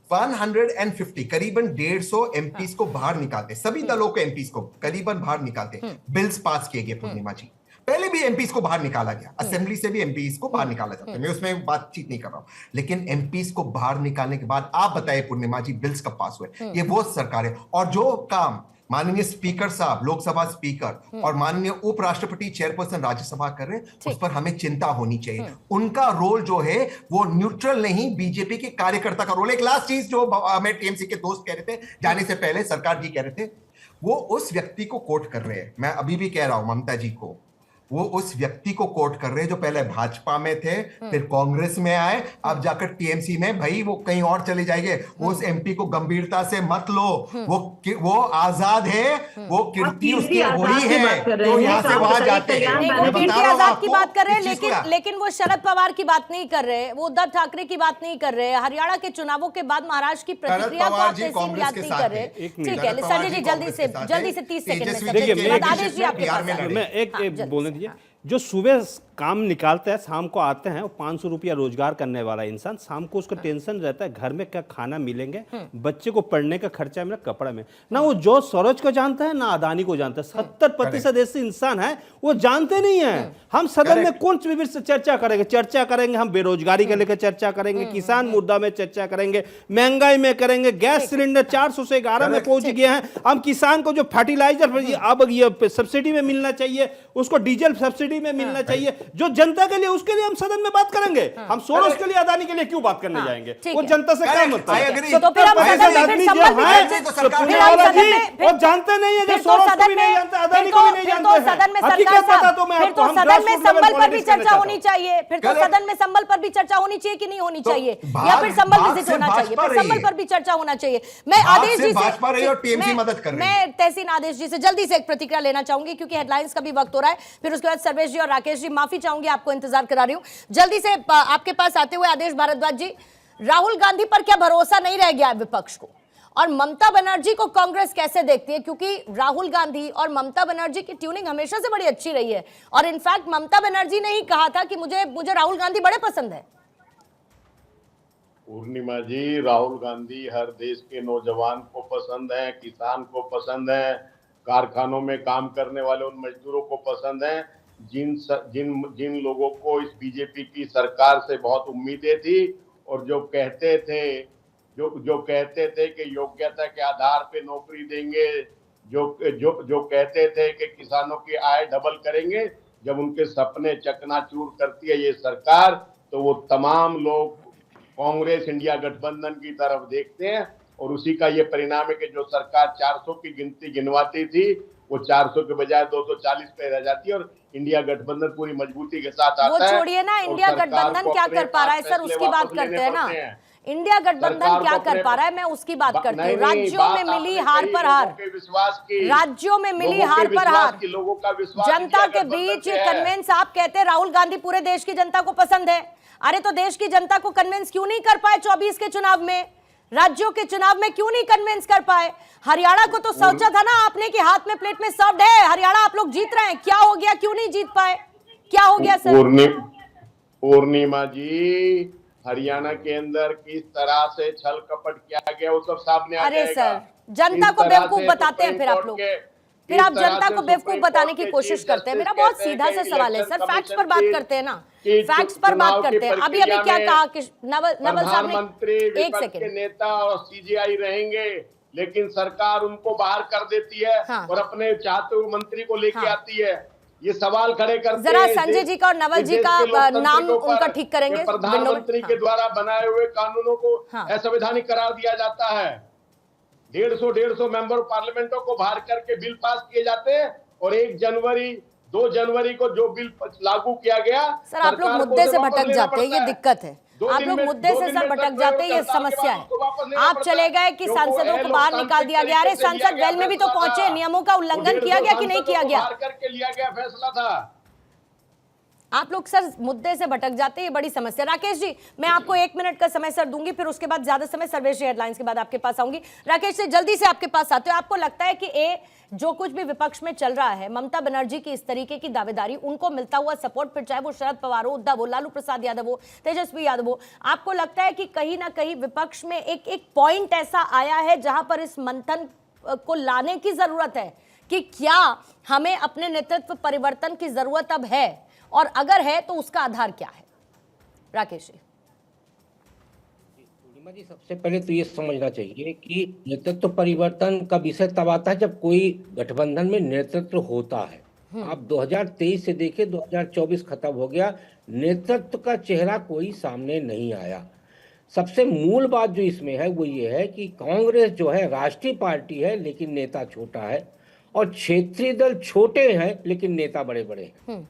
150 करीबन 150 एमपीस को बाहर निकालते, सभी दलों के एमपीस को करीबन बाहर निकालते, बिल्स पास किए गए पूर्णिमा जी। पहले भी एमपीस को बाहर निकाला गया, असेंबली से भी एमपीस को बाहर निकाला जाता है, मैं उसमें बातचीत नहीं कर रहा हूं, लेकिन एमपीस को बाहर निकालने के बाद आप बताइए पूर्णिमा जी बिल्स कब पास हुए? ये वो सरकार है, और जो काम माननीय स्पीकर साहब, लोकसभा स्पीकर और माननीय उपराष्ट्रपति चेयरपर्सन राज्यसभा कर रहे हैं, उस पर हमें चिंता होनी चाहिए। उनका रोल जो है वो न्यूट्रल नहीं, बीजेपी के कार्यकर्ता का रोल। एक लास्ट चीज जो हमें टीएमसी के दोस्त कह रहे थे जाने से पहले, सरकार जी कह रहे थे, वो उस व्यक्ति को कोट कर रहे हैं, मैं अभी भी कह रहा हूं ममता जी को, वो उस व्यक्ति को कोट कर रहे हैं जो पहले भाजपा में थे, फिर कांग्रेस में आए, अब जाकर टीएमसी में, भाई वो कहीं और चले जाएंगे, उस एमपी को गंभीरता से मत लो, वो आजाद है, वो कीर्ति उसकी वही है, तो यहाँ से वहां जाते हैं। कीर्ति आजाद की बात कर रहे हैं, लेकिन वो शरद पवार की बात नहीं कर रहे, वो उद्धव ठाकरे की बात नहीं कर रहे, हरियाणा के चुनावों के बाद महाराष्ट्र की प्रतिक्रिया को आप याद नहीं कर रहे। ठीक है संजय जी, जल्दी से 30 सेकंड में आदेश जी आपके पास। मैं एक बोलने दीजिए, जो सुबह काम निकालता है शाम को आते हैं, 500 रुपया रोजगार करने वाला इंसान, शाम को उसका टेंशन रहता है घर में क्या खाना मिलेंगे, बच्चे को पढ़ने का खर्चा मिले, कपड़ा में ना, वो जॉर्ज सोरोस को जानता है ना अदानी को जानता है। 70% ऐसे इंसान है वो जानते नहीं है। हम सदन में कौन विषय से चर्चा करेंगे? हम बेरोजगारी के लेकर चर्चा करेंगे, किसान मुद्दा में चर्चा करेंगे, महंगाई में करेंगे, गैस सिलेंडर 400 से 11 में पहुंच गए हैं। हम किसान को जो फर्टिलाइजर अब ये सब्सिडी में मिलना चाहिए, उसको डीजल सब्सिडी में मिलना चाहिए, जो जनता के लिए, उसके लिए हम सदन में बात करेंगे। हम सोरोस के लिए, अदानी के लिए क्यों बात करने जाएंगे? वो जनता से क्या मतलब है? तो फिर हम सदन में फिर संबल वो जानते नहीं है, जो सोरोस को भी नहीं जानते, अदानी को भी नहीं जानते। सदन में फिर तो सदन में संबल पर भी चर्चा होनी चाहिए, फिर तो सदन में संबल पर भी चर्चा होनी चाहिए कि नहीं होनी चाहिए, या फिर संबल विजिट होना चाहिए, फिर संबल पर भी चर्चा होना चाहिए। मैं आदेश जी से, मैं तहसीन आदेश जी से जल्दी से एक प्रतिक्रिया लेना चाहूंगी, क्योंकि हेडलाइंस का भी वक्त हो रहा है, फिर उसके बाद सर्वेश जी और राकेश जी, माफी चाहूंगी आपको इंतजार करा रही हूं। जल्दी से आपके पास आते हुए आदेश भारद्वाज जी, राहुल गांधी पर क्या भरोसा नहीं रह गया है विपक्ष को, और ममता बनर्जी को कांग्रेस कैसे देखती है? क्योंकि राहुल गांधी और ममता बनर्जी की ट्यूनिंग हमेशा से बड़ी अच्छी रही है, और इनफैक्ट ममता बनर्जी ने ही कहा था कि मुझे राहुल गांधी बड़े पसंद है। पूर्णिमा जी, राहुल गांधी हर देश के नौजवान को पसंद है, किसान को पसंद है, कारखानों में काम करने वाले उन मजदूरों को पसंद है, जिन लोगों को इस बीजेपी की सरकार से बहुत उम्मीदें थी, और जो कहते थे कि योग्यता के आधार पे नौकरी देंगे, जो कहते थे कि किसानों की आय डबल करेंगे, जब उनके सपने चकनाचूर करती है ये सरकार, तो वो तमाम लोग कांग्रेस इंडिया गठबंधन की तरफ देखते हैं, और उसी का ये परिणाम है कि जो सरकार 400 की गिनती गिनवाती थी, वो 400 के बजाय 240 पे रह जाती है और इंडिया गठबंधन पूरी मजबूती के साथ आता है। वो छोड़िए ना, इंडिया गठबंधन क्या कर पा रहा है सर, उसकी बात करते हैं ना। इंडिया गठबंधन क्या कर पा रहा है, मैं उसकी बात करती हूँ। राज्यों में मिली हार पर हार, राज्यों में मिली हार पर हार, लोगों का विश्वास, जनता के बीच कन्विंस। आप कहते हैं राहुल गांधी पूरे देश की जनता को पसंद है, अरे तो देश की जनता को कन्विंस क्यों नहीं कर पाए 24 के चुनाव में, राज्यों के चुनाव में क्यों नहीं कन्विंस कर पाए? हरियाणा को तो सोचा था ना आपने कि हाथ में प्लेट में सर्व्ड है, हरियाणा आप लोग जीत रहे हैं, क्या हो गया, क्यों नहीं जीत पाए, क्या हो गया सर? पूर्णिमा जी, हरियाणा के अंदर किस तरह से छल कपट किया गया वो सब सामने आ जाएगा। अरे सर, जनता को बेवकूफ बताते हैं फिर आप लोग, फिर आप जनता को बेवकूफ बताने की कोशिश करते हैं। मेरा बहुत सीधा सा सवाल है सर, फैक्ट्स पर बात करते हैं ना, फैक्ट्स पर बात करते हैं। अभी अभी क्या कहा कि नवल साहब ने, एक सेकंड, नेता और सीजीआई रहेंगे लेकिन सरकार उनको बाहर कर देती है और अपने चाहते हुए मंत्री को लेके आती है। ये सवाल खड़े करते हैं। जरा संजय जी का और नवल जी का नाम उनका ठीक करेंगे। प्रधानमंत्री के द्वारा बनाए हुए कानूनों को असंवैधानिक करार दिया जाता है। 150 मेंबर पार्लियामेंटों को बाहर करके बिल पास किए जाते हैं और 1 जनवरी 2 जनवरी को जो बिल लागू किया गया, सर आप लोग मुद्दे से भटक जाते हैं, ये दिक्कत है। आप लोग मुद्दे से सर भटक जाते हैं, ये समस्या है। आप चले गए कि सांसदों को बाहर निकाल दिया गया। अरे संसद वेल में भी तो पहुंचे, नियमों का उल्लंघन किया गया कि नहीं किया गया? करके लिया गया फैसला था। आप लोग सर मुद्दे से भटक जाते हैं, ये बड़ी समस्या। राकेश जी, मैं आपको 1 मिनट का समय सर दूंगी, फिर उसके बाद ज्यादा समय सर्वेश जी हेडलाइंस के बाद आपके पास आऊंगी। राकेश जी, जल्दी से आपके पास आते हो। आपको लगता है कि जो कुछ भी विपक्ष में चल रहा है, ममता बनर्जी की इस तरीके की दावेदारी, उनको मिलता हुआ सपोर्ट, फिर चाहे वो शरद पवार हो, उद्धव हो, लालू प्रसाद यादव हो, तेजस्वी यादव हो, आपको लगता है कि कहीं ना कहीं विपक्ष में एक पॉइंट ऐसा आया है जहां पर इस मंथन को लाने की जरूरत है कि क्या हमें अपने नेतृत्व परिवर्तन की जरूरत अब है, और अगर है तो उसका आधार क्या है? राकेश जी। जी, सबसे पहले तो ये समझना चाहिए कि नेतृत्व परिवर्तन का विषय तब आता है जब कोई गठबंधन में नेतृत्व होता है। आप 2023 से देखें, 2024 खत्म हो गया, नेतृत्व का चेहरा कोई सामने नहीं आया। सबसे मूल बात जो इसमें है वो ये है कि कांग्रेस जो है राष्ट्रीय पार्टी है लेकिन नेता छोटा है, और क्षेत्रीय दल छोटे हैं लेकिन नेता बड़े बड़े हैं।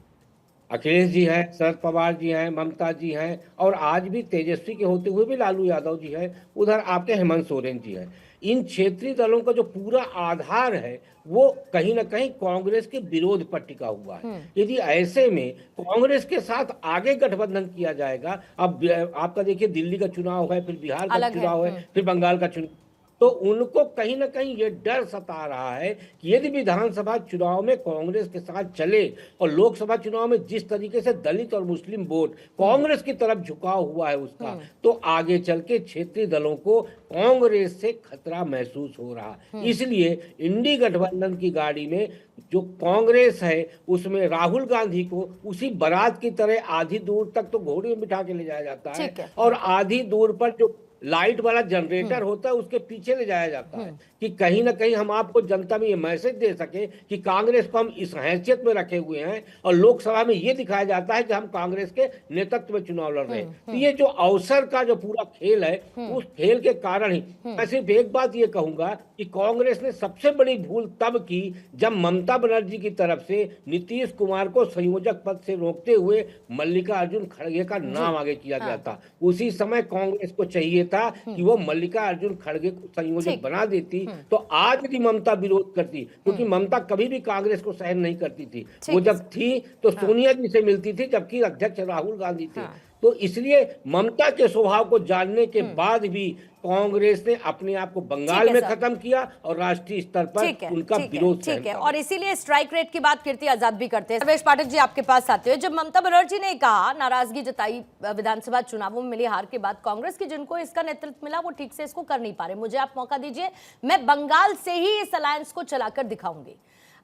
अखिलेश जी हैं, शरद पवार जी हैं, ममता जी हैं, और आज भी तेजस्वी के होते हुए भी लालू यादव जी हैं, उधर आपके हेमंत सोरेन जी हैं। इन क्षेत्रीय दलों का जो पूरा आधार है वो कहीं ना कहीं कांग्रेस के विरोध पर टिका हुआ है। यदि ऐसे में कांग्रेस के साथ आगे गठबंधन किया जाएगा, अब आपका देखिए दिल्ली का चुनाव है, फिर बिहार का चुनाव है, फिर बंगाल का चुनाव, तो उनको कहीं ना कहीं ये डर सता रहा है कि यदि विधानसभा चुनाव में कांग्रेस के साथ चले और लोकसभा चुनाव में जिस तरीके से दलित और मुस्लिम वोट कांग्रेस की तरफ झुकाव हुआ है उसका, तो आगे चल के क्षेत्रीय दलों को कांग्रेस से खतरा महसूस हो रहा है। इसलिए इंडी गठबंधन की गाड़ी में जो कांग्रेस है उसमें राहुल गांधी को उसी बारात की तरह आधी दूर तक तो घोड़ी में बिठा के ले जाया जाता है और आधी दूर पर जो लाइट वाला जनरेटर होता है उसके पीछे ले जाया जाता है कि कहीं ना कहीं हम आपको जनता में ये मैसेज दे सके कि कांग्रेस को हम इस हैसियत में रखे हुए हैं, और लोकसभा में ये दिखाया जाता है कि हम कांग्रेस के नेतृत्व में चुनाव लड़ रहे हैं। तो ये जो अवसर का जो पूरा खेल है, उस खेल के कारण ही मैं सिर्फ एक बात ये कहूंगा कि कांग्रेस ने सबसे बड़ी भूल तब की जब ममता बनर्जी की तरफ से नीतीश कुमार को संयोजक पद से रोकते हुए मल्लिकार्जुन खड़गे का नाम आगे किया गया था। उसी समय कांग्रेस को चाहिए था कि वो मल्लिकार्जुन खड़गे को संयोजक बना देती, तो आज यदि ममता विरोध करती, क्योंकि ममता कभी भी कांग्रेस को सहन नहीं करती थी, वो जब थी तो सोनिया जी से मिलती थी जबकि अध्यक्ष राहुल गांधी थे। तो इसलिए ममता के स्वभाव को जानने के बाद भी कांग्रेस ने अपने आप को बंगाल में खत्म किया और राष्ट्रीय स्तर पर उनका विरोध। ठीक है, और इसीलिए स्ट्राइक रेट की बात कीर्ति आजाद भी करते हैं। सर्वेश पाठक जी, आपके पास आते हुए, जब ममता बनर्जी ने कहा, नाराजगी जताई विधानसभा चुनावों में मिली हार के बाद, कांग्रेस की जिनको इसका नेतृत्व मिला वो ठीक से इसको कर नहीं पा रहे, मुझे आप मौका दीजिए, मैं बंगाल से ही इस अलायंस को चलाकर दिखाऊंगी।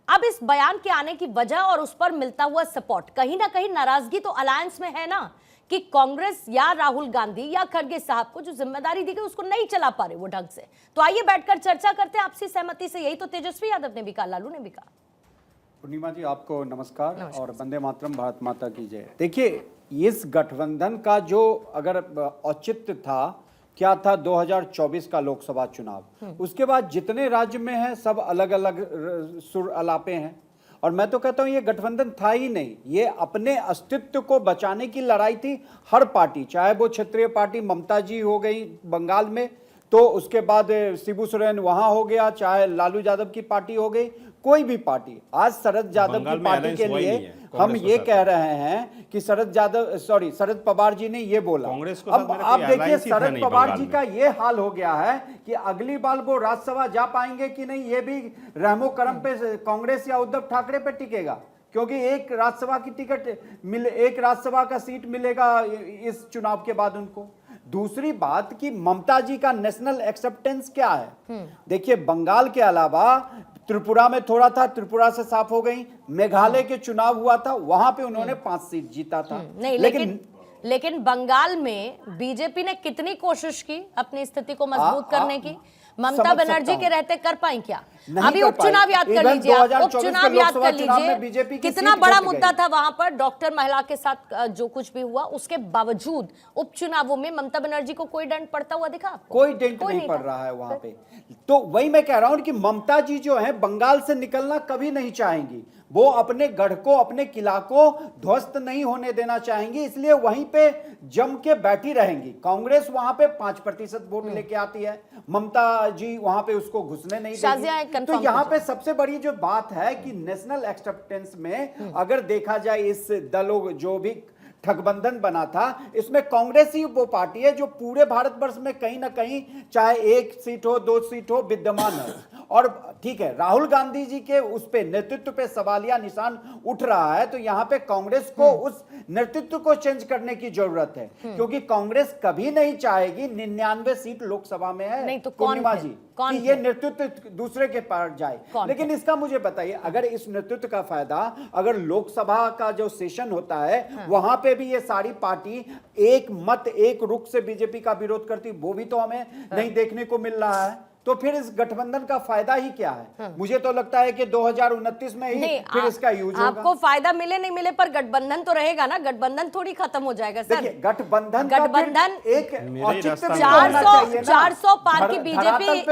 अब इस बयान के आने की वजह और उस पर मिलता हुआ सपोर्ट, कहीं ना कहीं नाराजगी तो अलायंस में है ना, कि कांग्रेस या राहुल गांधी या खड़गे साहब को जो जिम्मेदारी दी गई उसको नहीं चला पा रहे वो ढंग से। तो आइए बैठकर चर्चा करते हैं आपसी सहमति से। यही तो तेजस्वी यादव ने भी कहा, लालू ने भी कहा। पूर्णिमा जी, आपको नमस्कार और वंदे मातरम, भारत माता की जय। देखिए, इस गठबंधन का जो अगर औचित्य था क्या था 2024 का लोकसभा चुनाव। उसके बाद जितने राज्य में है सब अलग अलग सुर अलापे हैं, और मैं तो कहता हूं ये गठबंधन था ही नहीं, ये अपने अस्तित्व को बचाने की लड़ाई थी हर पार्टी, चाहे वो क्षेत्रीय पार्टी ममता जी हो गई बंगाल में, तो उसके बाद शिबू सोरेन वहां हो गया, चाहे लालू यादव की पार्टी हो गई, कोई भी पार्टी। आज शरद यादव की पार्टी के लिए हम ये कह रहे हैं कि शरद पवार जी ने ये बोला। अब आप देखिए शरद पवार जी का ये हाल हो गया है कि अगली बार वो राज्यसभा जा पाएंगे कि नहीं, ये भी रहमो करम पे कांग्रेस या उद्धव ठाकरे पे टिकेगा, क्योंकि एक राज्यसभा की टिकट एक राज्यसभा का सीट मिलेगा इस चुनाव के बाद उनको। दूसरी बात कि ममता जी का नेशनल एक्सेप्टेंस क्या है। देखिए बंगाल के अलावा त्रिपुरा में थोड़ा था, त्रिपुरा से साफ हो गई, मेघालय के चुनाव हुआ था, वहां पे उन्होंने 5 सीट जीता था। नहीं, लेकिन बंगाल में बीजेपी ने कितनी कोशिश की अपनी स्थिति को मजबूत करने की, ममता बनर्जी के रहते कर पाई क्या? अभी उपचुनाव याद कर लीजिए, उपचुनाव याद कर लीजिए, कितना बड़ा मुद्दा था वहां पर, डॉक्टर महिला के साथ जो कुछ भी हुआ, उसके बावजूद उपचुनावों में ममता बनर्जी को कोई दंड पड़ता हुआ दिखा? कोई दंड नहीं पड़ रहा है वहां पे। तो वही मैं कह रहा हूं कि ममता जी जो है बंगाल से निकलना कभी नहीं चाहेंगी, वो अपने गढ़ को, अपने किला को ध्वस्त नहीं होने देना चाहेंगी, इसलिए वहीं पे जम के बैठी रहेंगी। कांग्रेस वहां पे 5% वोट लेके आती है, ममता जी वहां पे उसको घुसने नहीं देगी। तो यहाँ पे सबसे बड़ी जो बात है कि नेशनल एक्सेप्टेंस में अगर देखा जाए इस दलों जो भी ठगबंधन बना था, इसमें कांग्रेस ही वो पार्टी है जो पूरे भारतवर्ष में कहीं ना कहीं चाहे 1 सीट हो 2 सीट हो विद्यमान है। और ठीक है, राहुल गांधी जी के उस पे नेतृत्व पे सवालिया निशान उठ रहा है, तो यहाँ पे कांग्रेस को उस नेतृत्व को चेंज करने की जरूरत है, क्योंकि कांग्रेस कभी नहीं चाहेगी 99 सीट लोकसभा में है, नहीं तो पूर्णिमा जी, कि ये नेतृत्व दूसरे के पास जाए। लेकिन इसका मुझे बताइए, अगर इस नेतृत्व का फायदा अगर लोकसभा का जो सेशन होता है वहां पे भी ये सारी पार्टी एक मत एक रुख से बीजेपी का विरोध करती, वो भी तो हमें नहीं देखने को मिल रहा है। तो फिर इस गठबंधन का फायदा ही क्या है? मुझे तो लगता है कि 2029 में ही फिर इसका यूज होगा। आपको फायदा मिले नहीं मिले पर गठबंधन तो रहेगा ना, गठबंधन थोड़ी खत्म हो जाएगा सर। देखिए गठबंधन एक 400 पार की बीजेपी की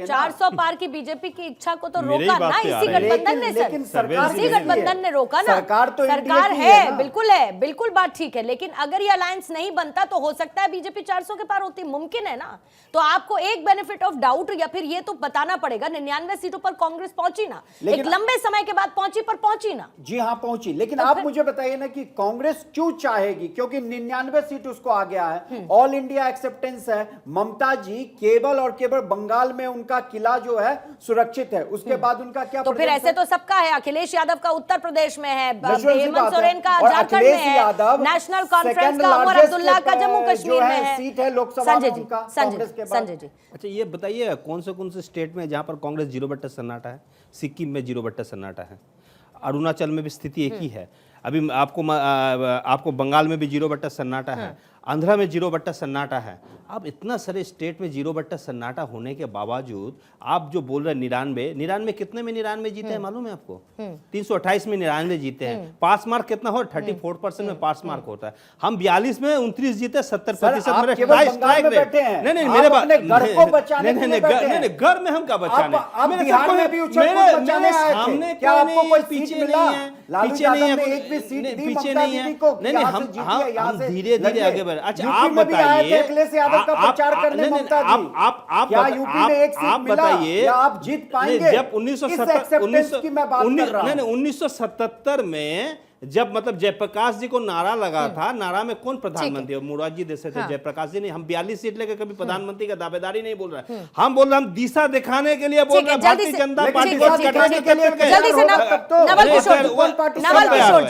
400 पार की बीजेपी की इच्छा को तो रोका ना इसी गठबंधन ने सर, इसी गठबंधन ने रोका ना। सरकार है, बिल्कुल बात ठीक है, लेकिन अगर ये अलायंस नहीं बनता तो हो सकता है बीजेपी 400 के पार होती, मुमकिन है ना। तो आपको एक बेनिफिट ऑफ डाउट या फिर ये तो बताना पड़ेगा 99 सीटों पर कांग्रेस पहुंची ना, एक लंबे समय के बाद पहुंची ना। जी हाँ पहुंची, लेकिन तो आप मुझे बताइए ना कि कांग्रेस क्यों चाहेगी, क्योंकि 99 सीट उसको आ गया है, ऑल इंडिया एक्सेप्टेंस है, ममता जी केवल और केवल बंगाल में उनका किला जो है सुरक्षित है, उसके बाद उनका क्या? तो फिर ऐसे तो सबका है, अखिलेश यादव का उत्तर प्रदेश में है, हेमंत सोरेन का झारखंड में है, नेशनल कॉन्फ्रेंस का उमर अब्दुल्ला का जम्मू कश्मीर में है, सीट है लोकसभा में उनका। संजय जी, अच्छा ये बताइए कौन से स्टेट में जहां पर कांग्रेस 0% सन्नाटा है? सिक्किम में 0% सन्नाटा है, अरुणाचल में भी स्थिति एक ही है, अभी आपको बंगाल में भी 0% सन्नाटा है, आंध्रा में 0% सन्नाटा है। अब इतना सारे स्टेट में 0% सन्नाटा होने के बावजूद आप जो बोल रहे हैं 99 कितने में 99 जीते हैं मालूम है आपको? 328 में 99 जीते हैं। पास मार्क कितना हो? 34% में पास मार्क होता है। हम 42 में 29 जीते, 70% मेरे स्ट्राइक रेट। नहीं मेरे बात नहीं, घर में हम क्या बचाने, मेरे सामने पीछे नहीं है, नहीं हम धीरे धीरे आगे बढ़। अच्छा आप बताइए, आप बताइए आप जीत पाएंगे? जब 1977 में जब मतलब जयप्रकाश जी को नारा लगा था, नारा में कौन प्रधानमंत्री? मोरारजी देसाई थे, जयप्रकाश जी नहीं। हम 42 सीट लेकर कभी प्रधानमंत्री का दावेदारी नहीं बोल रहे हैं, हम बोल रहे हम दिशा दिखाने के लिए बोल रहे हैं, भारतीय जनता पार्टी को हटाने के लिए। जल्दी से नवल किशोर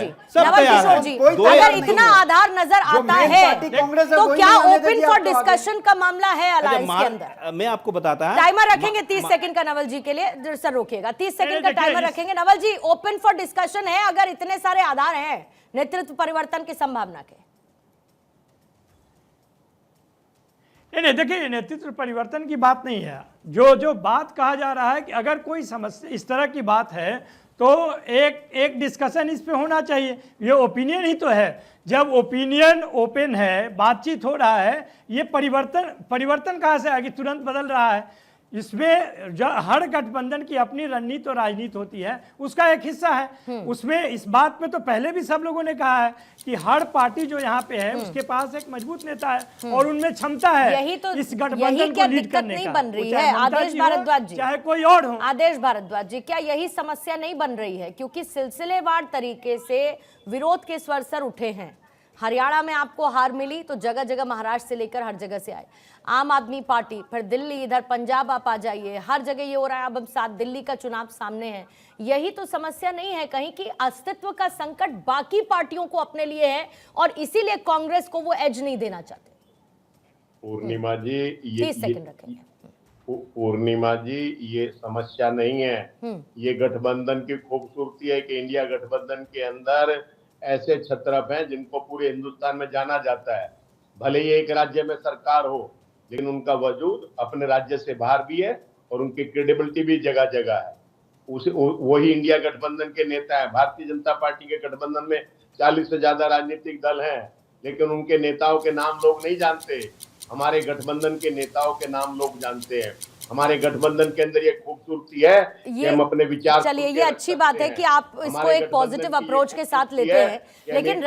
जी, अगर इतना आधार नजर आता है तो क्या ओपन फॉर डिस्कशन का मामला है अलायंस के अंदर? मैं आपको बताता है, टाइमर रखेंगे 30 सेकंड का नवल जी के लिए, सर रोकिएगा, 30 सेकंड का टाइमर रखेंगे। नवल जी, ओपन फॉर डिस्कशन है अगर इतने सारे आधार हैं नेतृत्व परिवर्तन की संभावना के? नहीं देखिए, नेतृत्व परिवर्तन की बात नहीं है, जो बात कहा जा रहा है कि अगर कोई समस्या इस तरह की बात है तो एक डिस्कशन इस पे होना चाहिए। ये ओपिनियन ही तो है, जब ओपिनियन ओपन है, बातचीत हो रहा है, ये परिवर्तन कहाँ से आएगी? तुरंत बदल रहा है। इसमें हर गठबंधन की अपनी रणनीति और राजनीति होती है, उसका एक हिस्सा है। उसमें इस बात पे तो पहले भी सब लोगों ने कहा है कि हर पार्टी जो यहाँ पे है उसके पास एक मजबूत नेता है और उनमें क्षमता है यही तो इस गठबंधन को लीड करने नहीं का। बन रही चाहे है ममता आदेश जी हो, भारद्वाज जी, चाहे कोई और हो। आदेश भारद्वाज जी, क्या यही समस्या नहीं बन रही है? क्योंकि सिलसिलेवार तरीके से विरोध के स्वर सर उठे हैं। हरियाणा में आपको हार मिली तो जगह जगह, महाराष्ट्र से लेकर हर जगह से आए। आम आदमी पार्टी, फिर दिल्ली, इधर पंजाब आप आ जाइए, हर जगह ये हो रहा है। अब हम 7 दिल्ली का चुनाव सामने है। यही तो समस्या नहीं है कहीं कि अस्तित्व का संकट बाकी पार्टियों को अपने लिए है और इसीलिए कांग्रेस को वो एज नहीं देना चाहते? पूर्णिमा जी, 30 सेकंड रखेंगे। पूर्णिमा जी, ये समस्या नहीं है, ये गठबंधन की खूबसूरती है कि इंडिया गठबंधन के अंदर ऐसे छत्रप हैं जिनको पूरे हिंदुस्तान में जाना जाता है। भले ही एक राज्य में सरकार हो, लेकिन उनका वजूद अपने राज्य से बाहर भी है और उनकी क्रेडिबिलिटी भी जगह जगह है। वही इंडिया गठबंधन के नेता है। भारतीय जनता पार्टी के गठबंधन में 40 से ज्यादा राजनीतिक दल हैं, लेकिन उनके नेताओं के नाम लोग नहीं जानते। हमारे गठबंधन के नेताओं के नाम लोग जानते हैं। हमारे गठबंधन के अंदर ये खूबसूरती है कि हम अपने विचार, चलिए ये अच्छी बात है कि आप इसको एक पॉजिटिव अप्रोच के साथ लेते हैं। लेकिन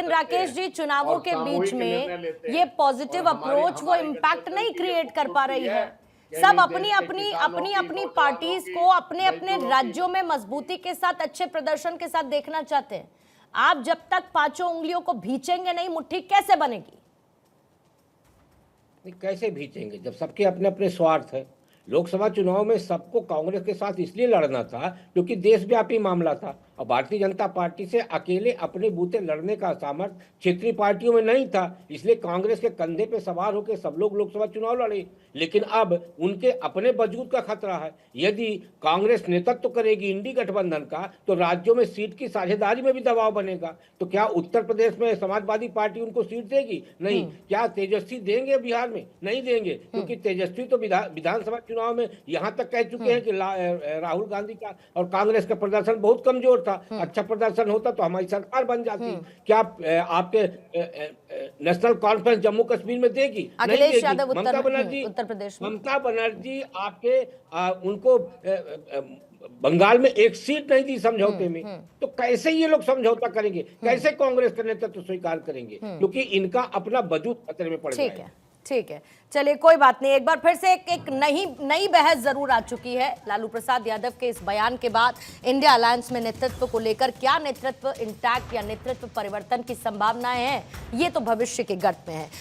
राकेश जी, चुनावों के बीच में ये पॉजिटिव अप्रोच वो इम्पैक्ट नहीं क्रिएट कर पा रही है। सब अपनी पार्टीज को अपने अपने राज्यों में मजबूती के साथ, अच्छे प्रदर्शन के साथ देखना चाहते हैं। आप जब तक 5 उंगलियों को भींचेंगे नहीं, मुट्ठी कैसे बनेगी? कैसे भीचेंगे जब सबके अपने अपने स्वार्थ है। लोकसभा चुनाव में सबको कांग्रेस के साथ इसलिए लड़ना था क्योंकि देशव्यापी मामला था और भारतीय जनता पार्टी से अकेले अपने बूते लड़ने का सामर्थ्य क्षेत्रीय पार्टियों में नहीं था। इसलिए कांग्रेस के कंधे पे सवार होकर सब लोग लोकसभा चुनाव लड़े। लेकिन अब उनके अपने वजूद का खतरा है। यदि कांग्रेस नेतृत्व करेगी इंडी गठबंधन का तो राज्यों में सीट की साझेदारी में भी दबाव बनेगा। तो क्या उत्तर प्रदेश में समाजवादी पार्टी उनको सीट देगी? नहीं। क्या तेजस्वी देंगे बिहार में? नहीं देंगे, क्योंकि तेजस्वी तो विधानसभा चुनाव में यहाँ तक कह चुके हैं कि राहुल गांधी का और कांग्रेस का प्रदर्शन बहुत कमजोर था। अच्छा प्रदर्शन होता तो हमारी सरकार बन जाती। क्या आपके नेशनल कॉन्फ्रेंस जम्मू कश्मीर में देगी? नहीं देगी। ममता बनर्जी आपके उनको बंगाल में एक सीट नहीं दी समझौते में, तो कैसे ये लोग समझौता करेंगे? कैसे कांग्रेस का नेतृत्व स्वीकार करेंगे? क्योंकि इनका अपना वजूद खतरे में पड़ जाएगा। ठीक है, चलिए कोई बात नहीं। एक बार फिर से एक नई बहस जरूर आ चुकी है लालू प्रसाद यादव के इस बयान के बाद। इंडिया अलायंस में नेतृत्व को लेकर क्या नेतृत्व इंटैक्ट या नेतृत्व परिवर्तन की संभावनाएं हैं, ये तो भविष्य के गर्त में है।